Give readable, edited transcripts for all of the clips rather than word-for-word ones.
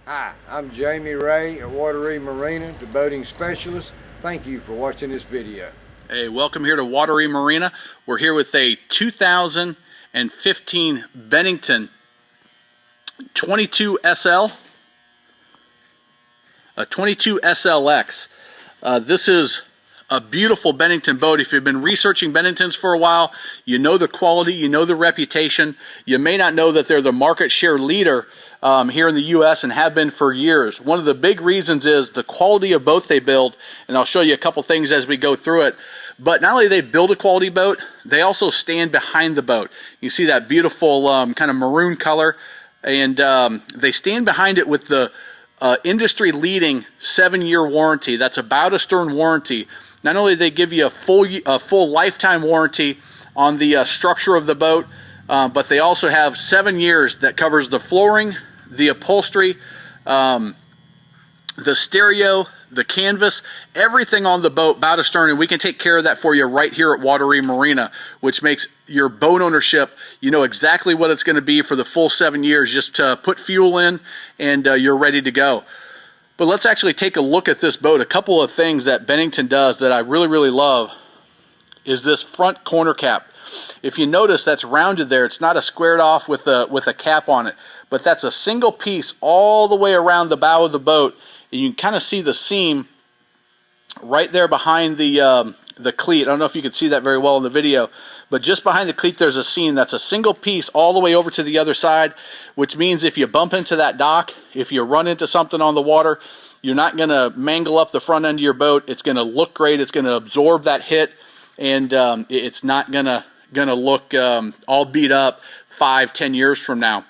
Hi, I'm Jamie Ray at Wateree Marina, the boating specialist. Thank you for watching this video. Hey, welcome here to Wateree Marina. We're here with a 2015 Bennington 22 SL, a 22 SLX. This is a beautiful Bennington boat. If you've been researching Benningtons for a while, you know the quality, you know the reputation. You may not know that they're the market share leader here in the U.S. and have been for years. One of the big reasons is the quality of boat they build, and I'll show you a couple things as we go through it. But not only do they build a quality boat, they also stand behind the boat. You see that beautiful kind of maroon color, and they stand behind it with the industry-leading 7-year warranty. That's about a stern warranty. Not only do they give you a full lifetime warranty on the structure of the boat, but they also have 7 years that covers the flooring, the upholstery, the stereo, the canvas, everything on the boat, bow to stern, and we can take care of that for you right here at Wateree Marina, which makes your boat ownership, you know exactly what it's going to be for the full 7 years. Just put fuel in and you're ready to go. But let's actually take a look at this boat. A couple of things that Bennington does that I really love is this front corner cap. If you notice, that's rounded there. It's not a squared off with a cap on it, but that's a single piece all the way around the bow of the boat. And you can kind of see the seam right there behind the cleat. I don't know if you can see that very well in the video, but just behind the cleat there's a seam. That's a single piece all the way over to the other side, which means if you bump into that dock, if you run into something on the water, you're not going to mangle up the front end of your boat. It's going to look great. It's going to absorb that hit, and it's not going to look all beat up 5-10 years from now.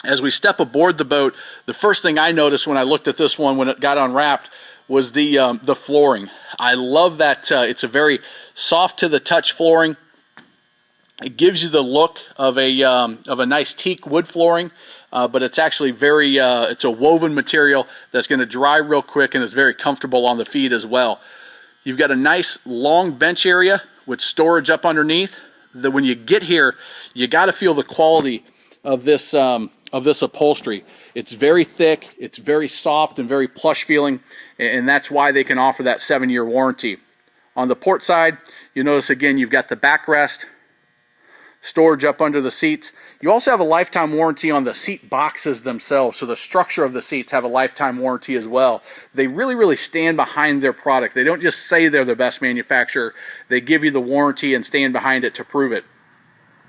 As we step aboard the boat, the first thing I noticed when I looked at this one when it got unwrapped was the flooring. I love that it's a very soft to the touch flooring. It gives you the look of a nice teak wood flooring, but it's actually very it's a woven material that's going to dry real quick and is very comfortable on the feet as well. You've got a nice long bench area with storage up underneath. That when you get here, you got to feel the quality of this upholstery. It's very thick, it's very soft and very plush feeling, and that's why they can offer that 7-year warranty. On the port side, you notice again you've got the backrest, storage up under the seats. You also have a lifetime warranty on the seat boxes themselves, so the structure of the seats have a lifetime warranty as well. They really stand behind their product. They don't just say they're the best manufacturer, they give you the warranty and stand behind it to prove it.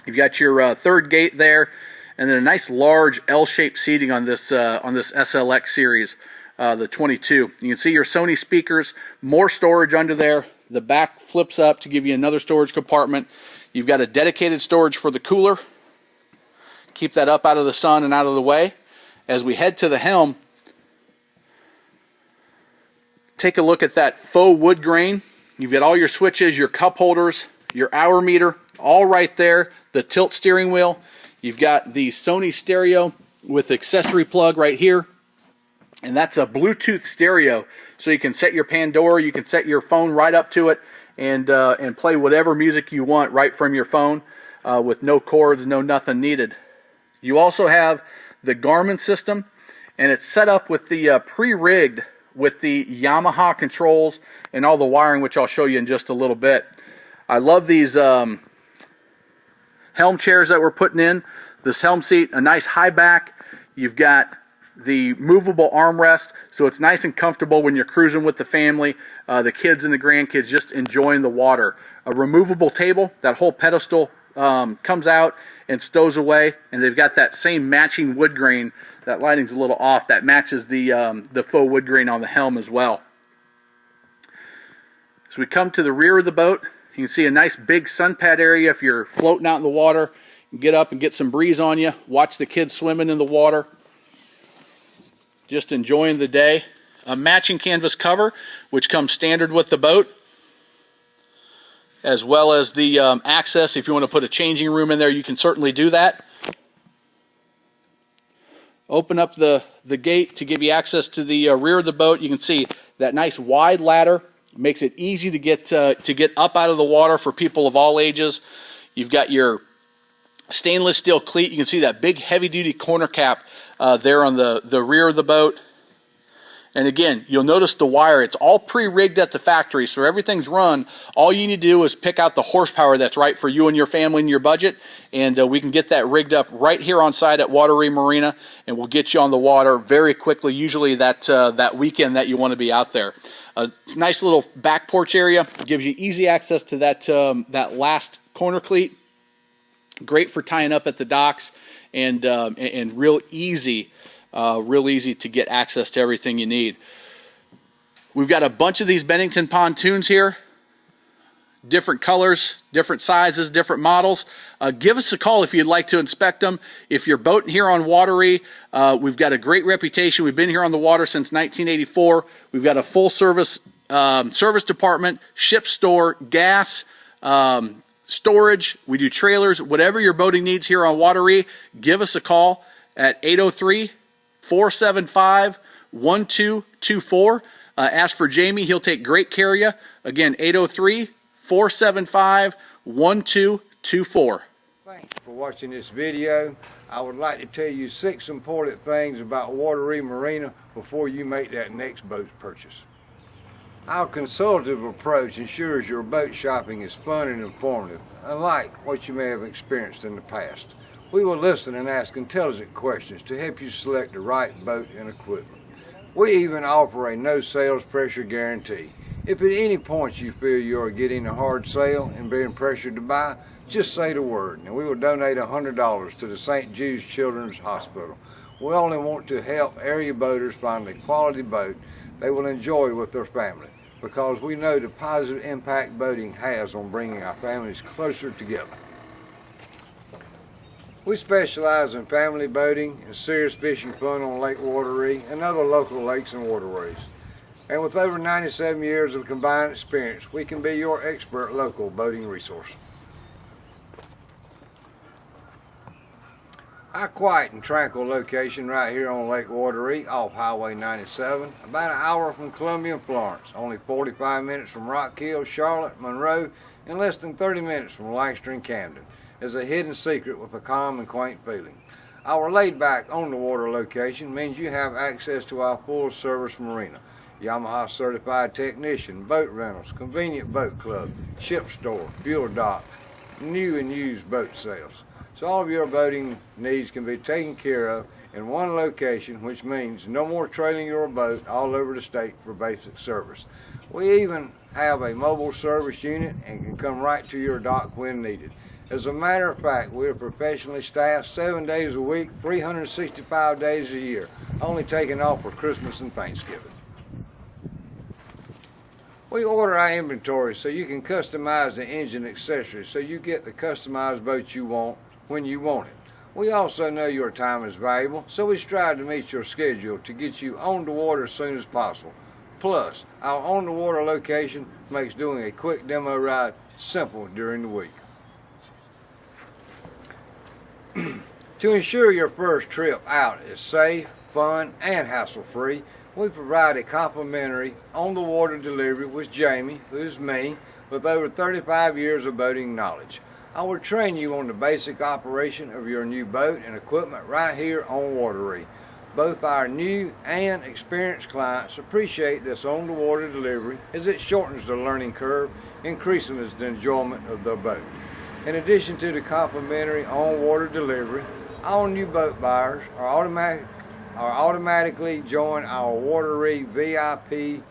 You've got your third gate there, and then a nice large L-shaped seating on this SLX series, the 22. You can see your Sony speakers, more storage under there. The back flips up to give you another storage compartment. You've got a dedicated storage for the cooler. Keep that up out of the sun and out of the way. As we head to the helm, take a look at that faux wood grain. You've got all your switches, your cup holders, your hour meter, all right there. The tilt steering wheel. You've got the Sony Stereo with accessory plug right here, and that's a Bluetooth stereo, so you can set your Pandora, you can set your phone right up to it, and play whatever music you want right from your phone with no cords, no nothing needed. You also have the Garmin system, and it's set up with the pre-rigged with the Yamaha controls and all the wiring, which I'll show you in just a little bit. I love these Helm chairs that we're putting in. This helm seat, a nice high back. You've got the movable armrest, so it's nice and comfortable when you're cruising with the family, the kids and the grandkids just enjoying the water. A removable table, that whole pedestal comes out and stows away, and they've got that same matching wood grain. That lighting's a little off. That matches the faux wood grain on the helm as well. As we come to the rear of the boat, you can see a nice big sun pad area if you're floating out in the water. You can get up and get some breeze on you. Watch the kids swimming in the water. Just enjoying the day. A matching canvas cover, which comes standard with the boat, as well as the access. If you want to put a changing room in there, you can certainly do that. Open up the gate to give you access to the rear of the boat. You can see that nice wide ladder. Makes it easy to get up out of the water for people of all ages. You've got your stainless steel cleat. You can see that big heavy-duty corner cap there on the rear of the boat. And again, you'll notice the wire, it's all pre-rigged at the factory, so everything's run. All you need to do is pick out the horsepower that's right for you and your family and your budget, and we can get that rigged up right here on site at Wateree Marina, and we'll get you on the water very quickly, usually that weekend that you want to be out there. It's a nice little back porch area, gives you easy access to that last corner cleat. Great for tying up at the docks, and real easy to get access to everything you need. We've got a bunch of these Bennington pontoons here, different colors, different sizes, different models. Give us a call if you'd like to inspect them. If you're boating here on Wateree, we've got a great reputation. We've been here on the water since 1984. We've got a full service department, ship store, gas, storage. We do trailers. Whatever your boating needs here on Wateree, give us a call at 803-475-1224. Ask for Jamie. He'll take great care of you. Again, 803-475-1224. Thanks for watching this video. I would like to tell you 6 important things about Wateree Marina before you make that next boat purchase. Our consultative approach ensures your boat shopping is fun and informative, unlike what you may have experienced in the past. We will listen and ask intelligent questions to help you select the right boat and equipment. We even offer a no sales pressure guarantee. If at any point you feel you are getting a hard sale and being pressured to buy, just say the word and we will donate $100 to the St. Jude's Children's Hospital. We only want to help area boaters find a quality boat they will enjoy with their family, because we know the positive impact boating has on bringing our families closer together. We specialize in family boating and serious fishing fun on Lake Wateree and other local lakes and waterways. And with over 97 years of combined experience, we can be your expert local boating resource. Our quiet and tranquil location right here on Lake Wateree off Highway 97, about an hour from Columbia and Florence, only 45 minutes from Rock Hill, Charlotte, Monroe, and less than 30 minutes from Lancaster and Camden, is a hidden secret with a calm and quaint feeling. Our laid-back on-the-water location means you have access to our full-service marina, Yamaha certified technician, boat rentals, convenient boat club, ship store, fuel dock, new and used boat sales. So all of your boating needs can be taken care of in one location, which means no more trailing your boat all over the state for basic service. We even have a mobile service unit and can come right to your dock when needed. As a matter of fact, we are professionally staffed 7 days a week, 365 days a year, only taking off for Christmas and Thanksgiving. We order our inventory so you can customize the engine accessories so you get the customized boat you want when you want it. We also know your time is valuable, so we strive to meet your schedule to get you on the water as soon as possible. Plus, our on-the-water location makes doing a quick demo ride simple during the week. To ensure your first trip out is safe, fun, and hassle-free, we provide a complimentary on-the-water delivery with Jamie, who's me, with over 35 years of boating knowledge. I will train you on the basic operation of your new boat and equipment right here on Wateree. Both our new and experienced clients appreciate this on-the-water delivery as it shortens the learning curve, increasing the enjoyment of the boat. In addition to the complimentary on-water delivery, all new boat buyers are automatically join our Wateree VIP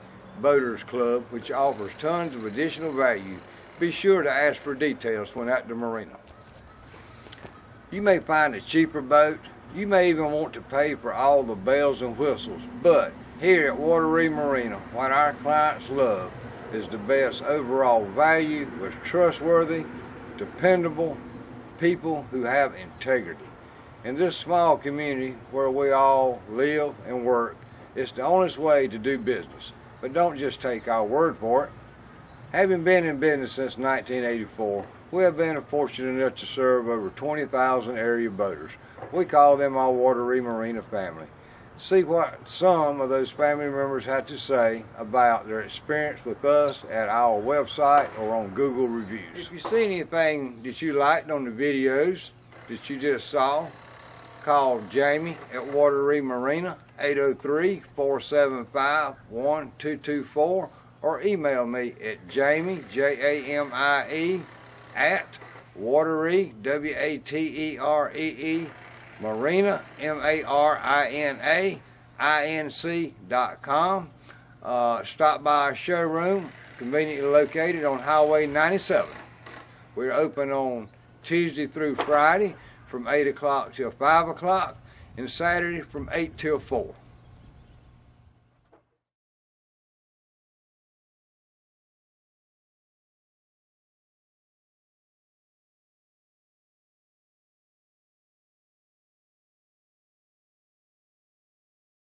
Boaters Club, which offers tons of additional value. Be sure to ask for details when at the marina. You may find a cheaper boat. You may even want to pay for all the bells and whistles. But here at Wateree Marina, what our clients love is the best overall value with trustworthy, dependable people who have integrity. In this small community where we all live and work, it's the honest way to do business. But don't just take our word for it. Having been in business since 1984, we have been fortunate enough to serve over 20,000 area boaters. We call them our Wateree Marina family. See what some of those family members had to say about their experience with us at our website or on Google Reviews. If you see anything that you liked on the videos that you just saw, call Jamie at Wateree Marina, 803-475-1224, or email me at Jamie, Jamie, at Wateree, Wateree, Marina, marinainc.com. Stop by our showroom, conveniently located on Highway 97. We're open on Tuesday through Friday from 8 o'clock till 5 o'clock, and Saturday from 8 till 4.